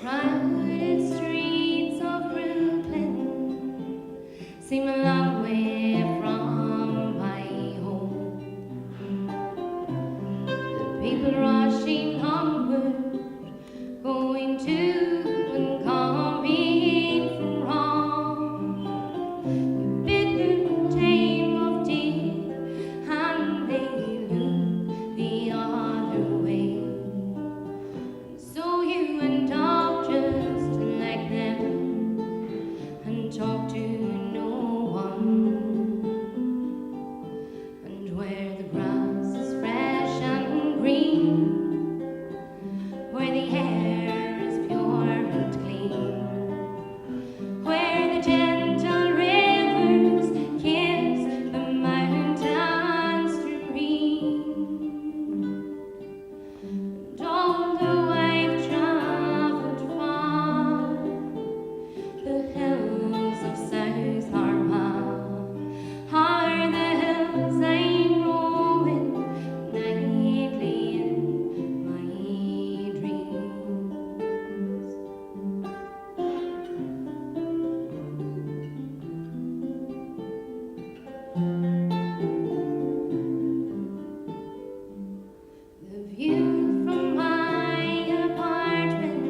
Crowded streets of Brooklyn seem a long way from my home. The people rushing onward, going to and coming from. You bid them tame of deer, and they look the other way. So you and talk just like them, and talk to no one. And where the grass is fresh and green, where the air is pure and clean, where the gentle rivers kiss the mountain stream. And although I've traveled far, the hills of South Armagh are the hills I'm roaming nightly in my dreams. The view from my apartment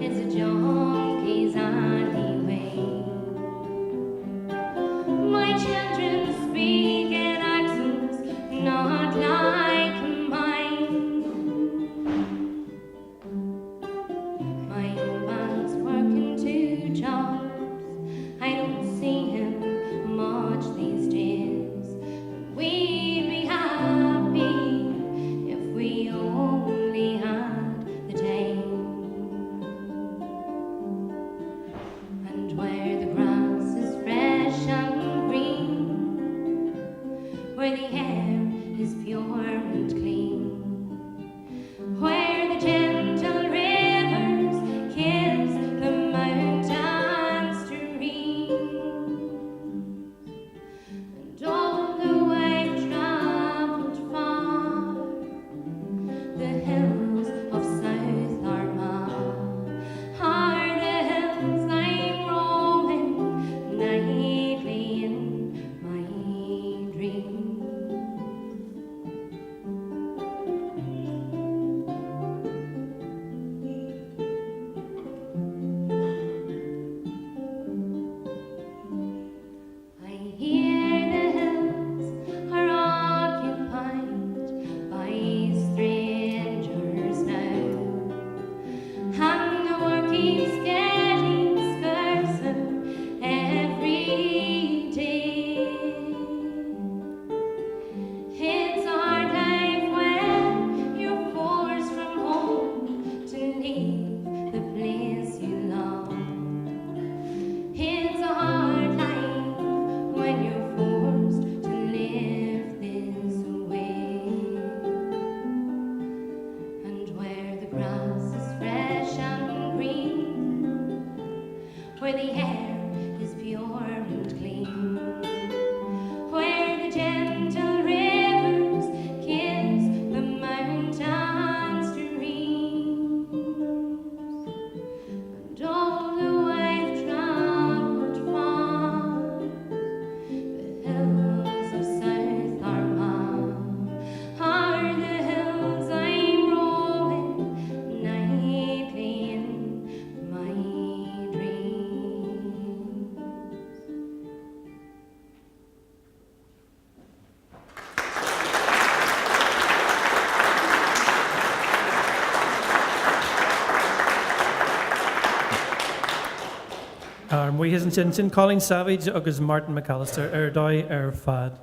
is a jockey's alleyway. My children speak in accents not like mine. My old man's working 2 jobs. I don't see him much these days. We'd be happy if we only had the time. And where the grass is fresh and green, where the air is pure and clean, where the gentle rivers kiss the mountain stream. And although I've traveled far, the hills of South Armagh are the hills I'm roaming nightly in my dreams. I hear the hills are occupied by strangers now, and the working's getting scarcer every day. It's a hard life when you're forced from home to leave the place you love. It's a hard life when you're forced to live this way. And where the grass is fresh and green, where the air is pure and clean, where the gentle rivers kiss the mountain streams. And although I've traveled far, the hills of South Armagh are the hills I'm roaming nightly in my dreams. We hasn't seen Colleen Savage agus Martin McAllister ar dóigh ar fad.